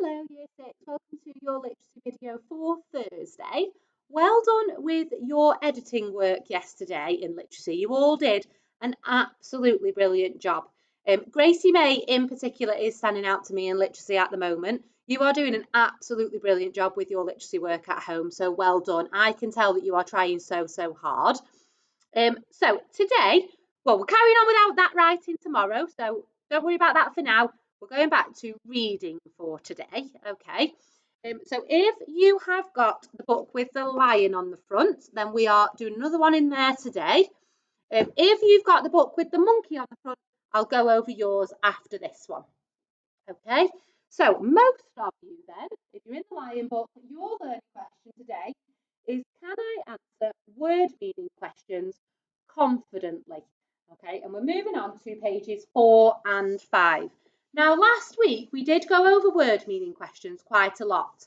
Hello, Year 6. Welcome to your literacy video for Thursday. Well done with your editing work yesterday in literacy. You all did an absolutely brilliant job. Gracie May in particular is standing out to me in literacy at the moment. You are doing an absolutely brilliant job with your literacy work at home, so well done. I can tell that you are trying so hard. So today, well, we're carrying on without that writing tomorrow, so don't worry about that for now. We're going back to reading for today, okay? So if you have got the book with the lion on the front, then we are doing another one in there today. If you've got the book with the monkey on the front, I'll go over yours after this one, okay? So most of you then, if you're in the lion book, your learning question today is, can I answer word meaning questions confidently? Okay, and we're moving on to pages 4 and 5. Now, last week we did go over word meaning questions quite a lot,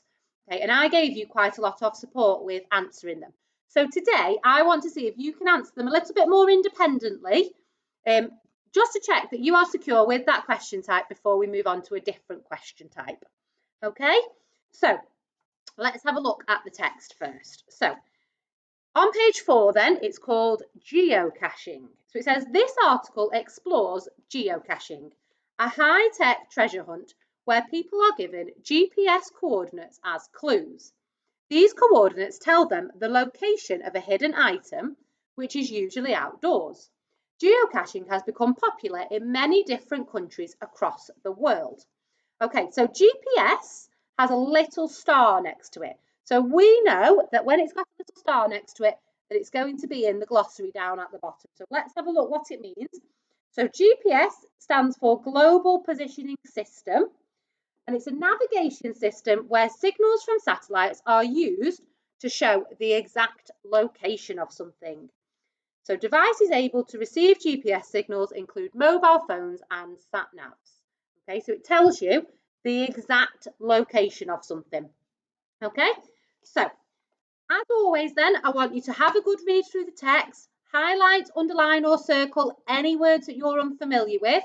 okay, and I gave you quite a lot of support with answering them. So today I want to see if you can answer them a little bit more independently, just to check that you are secure with that question type before we move on to a different question type. Okay, so let's have a look at the text first. So on page 4 then, it's called geocaching. So it says, this article explores geocaching, a high-tech treasure hunt where people are given GPS coordinates as clues. These coordinates tell them the location of a hidden item, which is usually outdoors. Geocaching has become popular in many different countries across the world. Okay, so GPS has a little star next to it. So we know that when it's got a little star next to it, that it's going to be in the glossary down at the bottom. So let's have a look what it means. So GPS stands for Global Positioning System, and it's a navigation system where signals from satellites are used to show the exact location of something. So devices able to receive GPS signals include mobile phones and sat-navs. Okay, so it tells you the exact location of something. Okay, so as always then, I want you to have a good read through the text, highlight, underline or circle any words that you're unfamiliar with,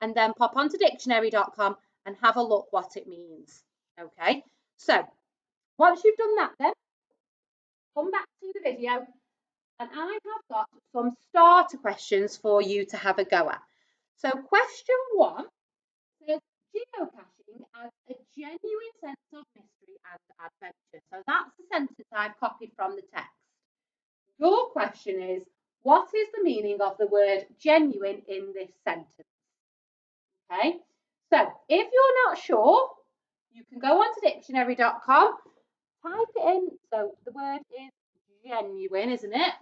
and then pop onto dictionary.com and have a look what it means. Okay, so once you've done that then, come back to the video and I have got some starter questions for you to have a go at. So question 1 says, geocaching as a genuine sense of mystery and adventure. So that's the sentence I've copied from the text. Your question is, what is the meaning of the word genuine in this sentence? Okay, so if you're not sure, you can go on to dictionary.com, type it in. So the word is genuine, isn't it?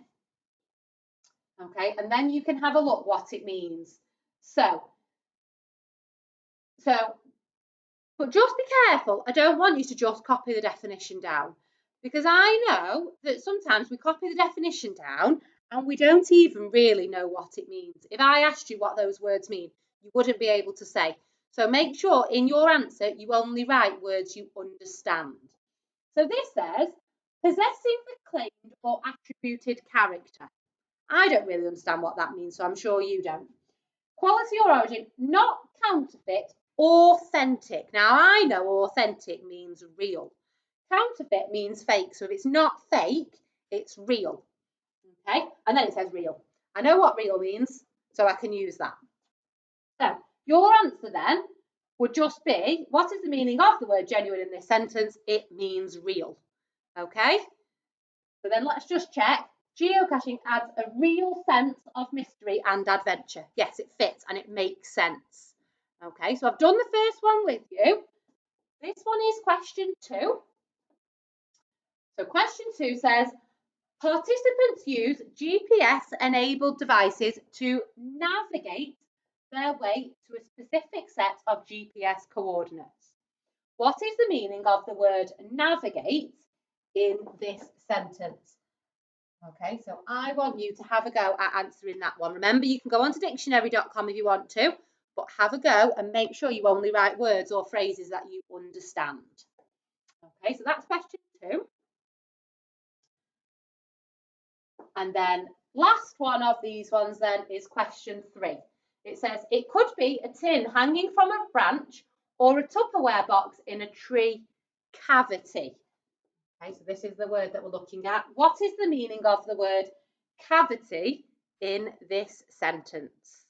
Okay, and then you can have a look what it means. But just be careful. I don't want you to just copy the definition down, because I know that sometimes we copy the definition down and we don't even really know what it means. If I asked you what those words mean, you wouldn't be able to say. So make sure in your answer you only write words you understand. So this says, possessing the claimed or attributed character. I don't really understand what that means, so I'm sure you don't. Quality or origin, not counterfeit, authentic. Now, I know authentic means real. Counterfeit means fake. So if it's not fake, it's real. Okay, and then it says real. I know what real means, so I can use that. So your answer then would just be, what is the meaning of the word genuine in this sentence? It means real. Okay, so then let's just check. Geocaching adds a real sense of mystery and adventure. Yes, it fits and it makes sense. Okay, so I've done the first one with you. This one is question 2. So question 2 says, participants use GPS-enabled devices to navigate their way to a specific set of GPS coordinates. What is the meaning of the word navigate in this sentence? Okay, so I want you to have a go at answering that one. Remember, you can go onto dictionary.com if you want to, but have a go and make sure you only write words or phrases that you understand. Okay, so that's question 2. And then last one of these ones then is question 3. It says, it could be a tin hanging from a branch or a Tupperware box in a tree cavity. Okay, so this is the word that we're looking at. What is the meaning of the word cavity in this sentence?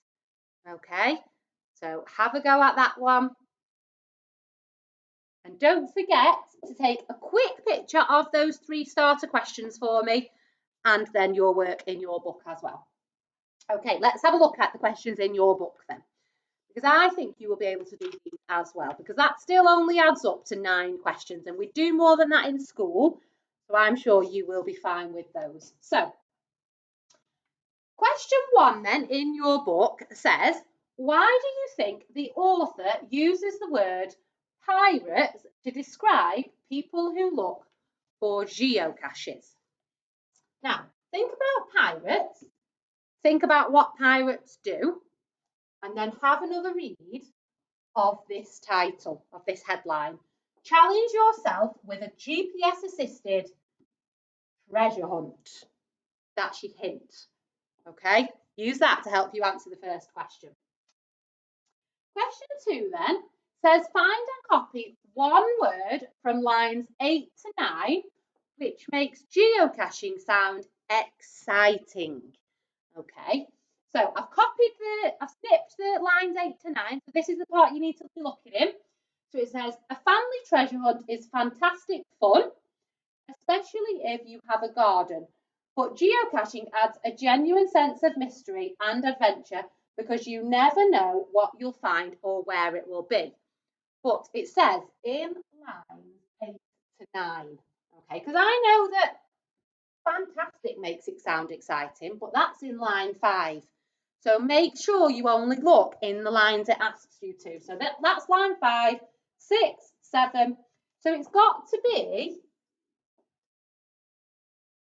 Okay, so have a go at that one. And don't forget to take a quick picture of those 3 starter questions for me and then your work in your book as well. Okay, let's have a look at the questions in your book then, because I think you will be able to do these as well, because that still only adds up to 9 questions and we do more than that in school, so I'm sure you will be fine with those. So, question 1 then in your book says, why do you think the author uses the word pirates to describe people who look for geocaches? Now, think about pirates, think about what pirates do, and then have another read of this title, of this headline. Challenge yourself with a GPS assisted treasure hunt. That's your hint. Okay, use that to help you answer the first question. Question 2 then says, find and copy one word from lines 8 to 9 which makes geocaching sound exciting. Okay, so I've snipped the lines 8 to 9, so this is the part you need to be looking in. So it says, a family treasure hunt is fantastic fun, especially if you have a garden. But geocaching adds a genuine sense of mystery and adventure because you never know what you'll find or where it will be. But it says in lines 8 to 9, okay, because I know that fantastic makes it sound exciting, but that's in line 5. So make sure you only look in the lines it asks you to. So that's line 5, 6, 7. So it's got to be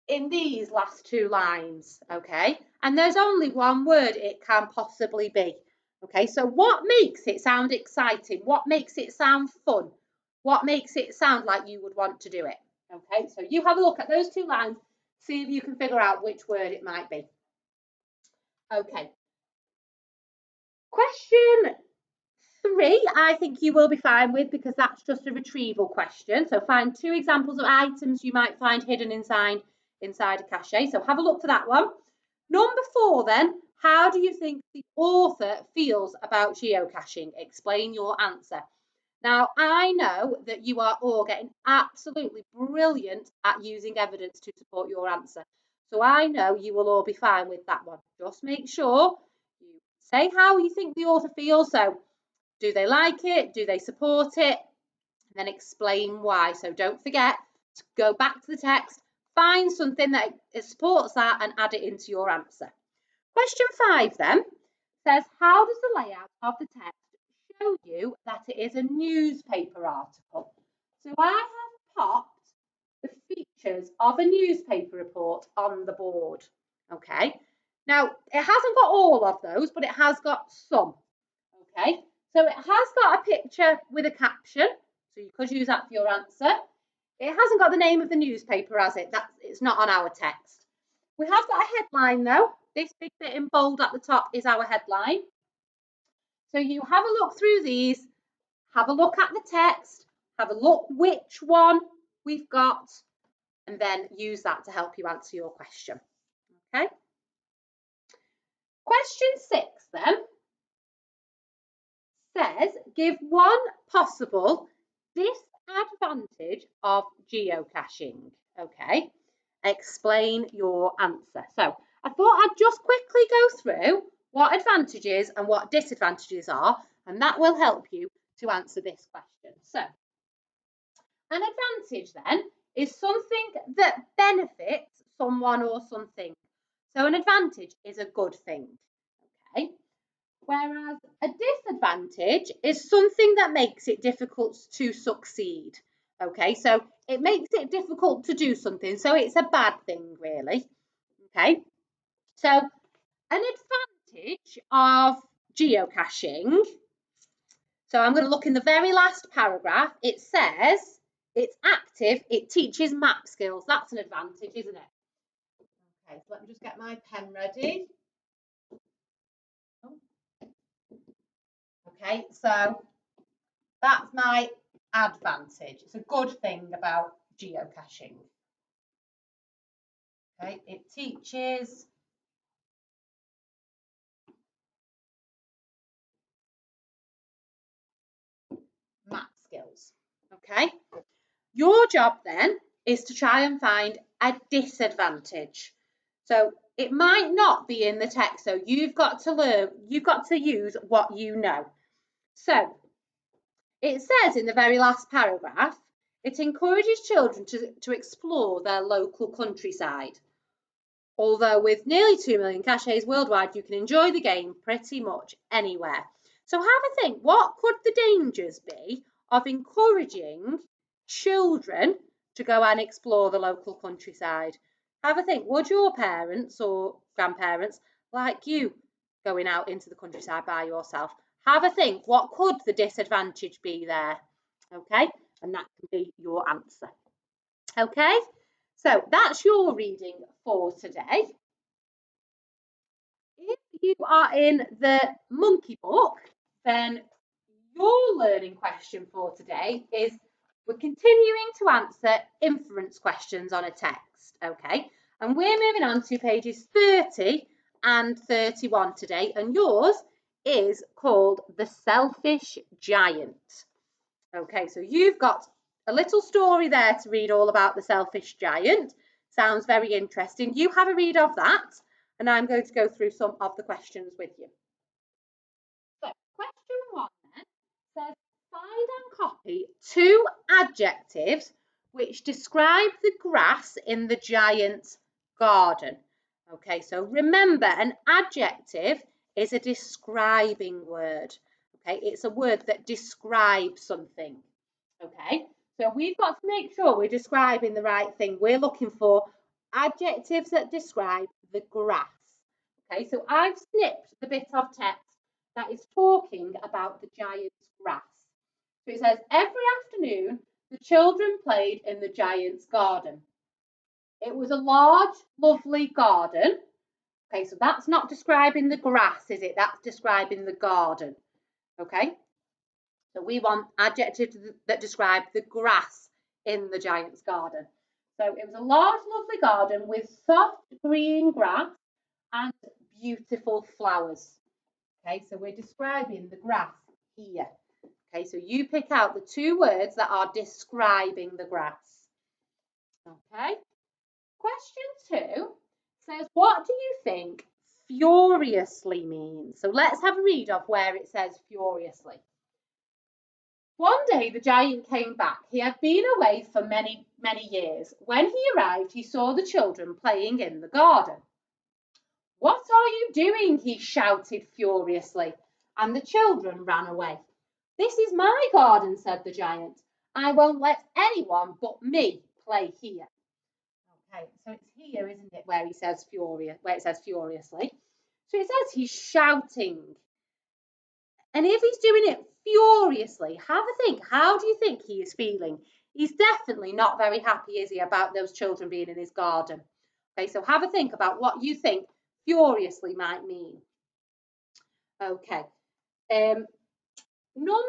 in these last 2 lines, okay? And there's only one word it can possibly be, okay? So what makes it sound exciting? What makes it sound fun? What makes it sound like you would want to do it? Okay, so you have a look at those 2 lines, see if you can figure out which word it might be. Okay. Question 3, I think you will be fine with because that's just a retrieval question. So find 2 examples of items you might find hidden inside a cache. So have a look for that one. Number 4 then, how do you think the author feels about geocaching? Explain your answer. Now, I know that you are all getting absolutely brilliant at using evidence to support your answer. So I know you will all be fine with that one. Just make sure you say how you think the author feels. So do they like it? Do they support it? And then explain why. So don't forget to go back to the text, find something that supports that and add it into your answer. Question 5 then says, how does the layout of the text show you that it is a newspaper article? So I have popped the features of a newspaper report on the board. Okay, now it hasn't got all of those, but it has got some. Okay, so it has got a picture with a caption, so you could use that for your answer. It hasn't got the name of the newspaper, has it? It's not on our text. We have got a headline though. This big bit in bold at the top is our headline. So you have a look through these, have a look at the text, have a look which one we've got, and then use that to help you answer your question. Okay. Question 6 then says, give one possible disadvantage of geocaching. Okay, explain your answer. So I thought I'd just quickly go through what advantages and what disadvantages are, and that will help you to answer this question. So an advantage then is something that benefits someone or something. So an advantage is a good thing. Okay. Whereas a disadvantage is something that makes it difficult to succeed. Okay, so it makes it difficult to do something, so it's a bad thing, really. Okay, so an advantage of geocaching. So I'm going to look in the very last paragraph. It says it's active, it teaches map skills. That's an advantage, isn't it? Okay, so let me just get my pen ready. Okay, so That's my advantage. It's a good thing about geocaching. Okay, it teaches math skills. Okay, your job then is to try and find a disadvantage. So it might not be in the text, so you've got to use what you know. So it says in the very last paragraph, it encourages children to explore their local countryside. Although with nearly 2 million caches worldwide, you can enjoy the game pretty much anywhere. So have a think, what could the dangers be of encouraging children to go and explore the local countryside? Have a think, would your parents or grandparents like you going out into the countryside by yourself? Have a think, what could the disadvantage be there? Okay, and that can be your answer. Okay, so that's your reading for today. If you are in the monkey book, then your learning question for today is we're continuing to answer inference questions on a text, okay? And we're moving on to pages 30 and 31 today, and yours is called The Selfish Giant. Okay, so you've got a little story there to read all about the selfish giant. Sounds very interesting. You have a read of that, and I'm going to go through some of the questions with you. So, question 1 then says, find and copy 2 adjectives which describe the grass in the giant's garden. Okay, so remember, an adjective is a describing word. Okay, it's a word that describes something. Okay, so we've got to make sure we're describing the right thing. We're looking for adjectives that describe the grass. Okay, so I've snipped the bit of text that is talking about the giant's grass. So it says, every afternoon, the children played in the giant's garden. It was a large, lovely garden. Okay, so that's not describing the grass, is it? That's describing the garden. Okay, so we want adjectives that describe the grass in the giant's garden. So it was a large, lovely garden with soft green grass and beautiful flowers. Okay, so we're describing the grass here. Okay, so you pick out the 2 words that are describing the grass. Okay, question 2 says, what do you think furiously means? So let's have a read of where it says furiously. One day the giant came back. He had been away for many, many years. When he arrived, he saw the children playing in the garden. What are you doing? He shouted furiously, and the children ran away. This is my garden, said the giant. I won't let anyone but me play here. Okay, so it's here, isn't it, where he says where it says furiously. So it says he's shouting. And if he's doing it furiously, have a think. How do you think he is feeling? He's definitely not very happy, is he, about those children being in his garden? Okay, so have a think about what you think furiously might mean. Okay. Number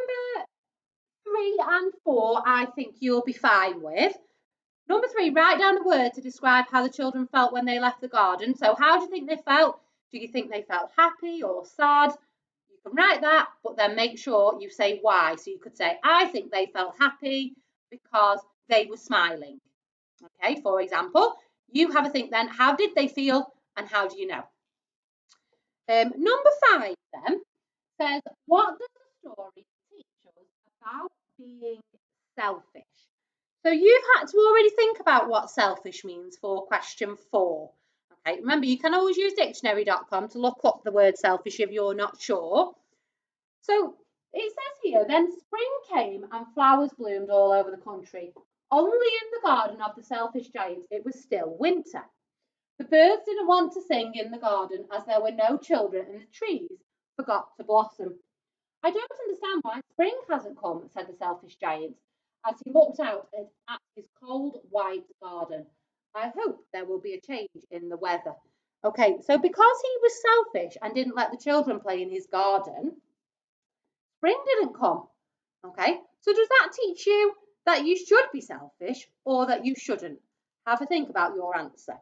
3 and 4, I think you'll be fine with. Number 3, write down a word to describe how the children felt when they left the garden. So how do you think they felt? Do you think they felt happy or sad? You can write that, but then make sure you say why. So you could say, I think they felt happy because they were smiling. Okay, for example, you have a think then, how did they feel and how do you know? Number 5 then says, what does the story teach us about being selfish? So you've had to already think about what selfish means for question 4. Okay, remember you can always use dictionary.com to look up the word selfish if you're not sure. So it says here, then spring came and flowers bloomed all over the country. Only in the garden of the selfish giant it was still winter. The birds didn't want to sing in the garden as there were no children and the trees forgot to blossom. I don't understand why spring hasn't come, said the selfish giant as he looked out at his cold white garden. I hope there will be a change in the weather. Okay, so because he was selfish and didn't let the children play in his garden, spring didn't come. Okay, so does that teach you that you should be selfish or that you shouldn't? Have a think about your answer.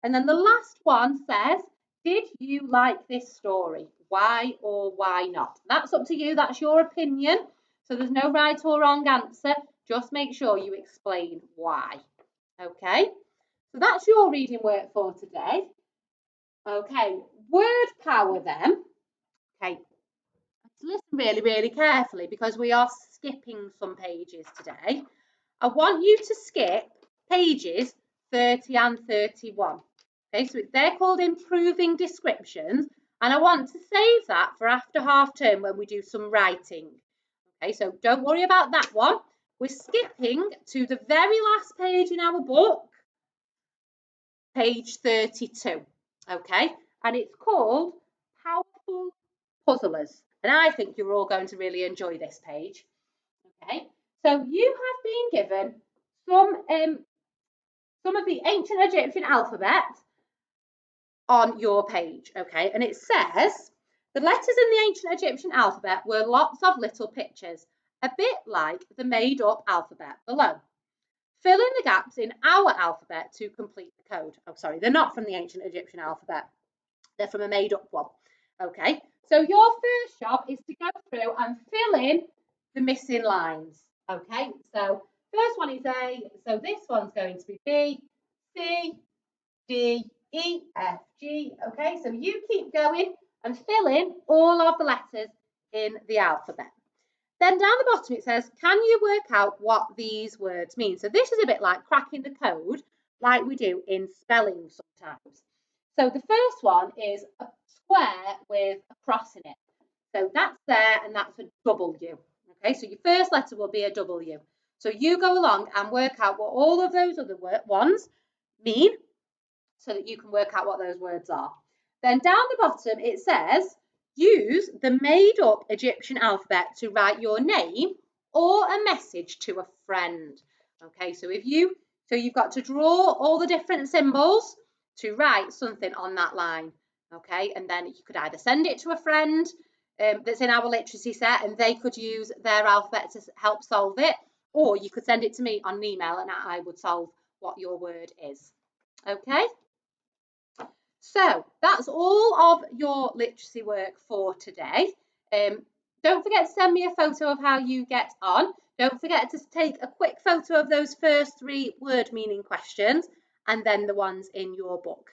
And then the last one says, did you like this story? Why or why not? That's up to you, that's your opinion. So there's no right or wrong answer. Just make sure you explain why. Okay, so that's your reading work for today. Okay, word power then. Okay, let's listen really, really carefully because we are skipping some pages today. I want you to skip pages 30 and 31. Okay, so they're called improving descriptions, and I want to save that for after half term when we do some writing. Okay, so don't worry about that one. We're skipping to the very last page in our book, page 32. Okay, and it's called Powerful Puzzlers. And I think you're all going to really enjoy this page. Okay, so you have been given some of the ancient Egyptian alphabet on your page, okay? And it says the letters in the ancient Egyptian alphabet were lots of little pictures, a bit like the made-up alphabet below. Fill in the gaps in our alphabet to complete the code. Oh, sorry, they're not from the ancient Egyptian alphabet. They're from a made-up one, okay? So your first job is to go through and fill in the missing lines, okay? So first one is A, so this one's going to be B, C, D, E, F, G. Okay, so you keep going and fill in all of the letters in the alphabet. Then down the bottom it says, can you work out what these words mean? So this is a bit like cracking the code like we do in spelling sometimes. So the first one is a square with a cross in it. So that's there and that's a W. Okay, so your first letter will be a W. So you go along and work out what all of those other ones mean so that you can work out what those words are. Then down the bottom it says, use the made up Egyptian alphabet to write your name or a message to a friend. Okay, so you've got to draw all the different symbols to write something on that line. Okay, and then you could either send it to a friend that's in our literacy set and they could use their alphabet to help solve it, or you could send it to me on an email and I would solve what your word is. Okay. So that's all of your literacy work for today. Don't forget to send me a photo of how you get on. Don't forget to take a quick photo of those first 3 word meaning questions and then the ones in your book.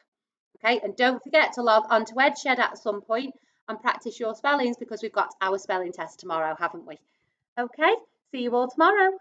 Okay, and don't forget to log on to Edshed at some point and practice your spellings because we've got our spelling test tomorrow, haven't we? Okay, see you all tomorrow.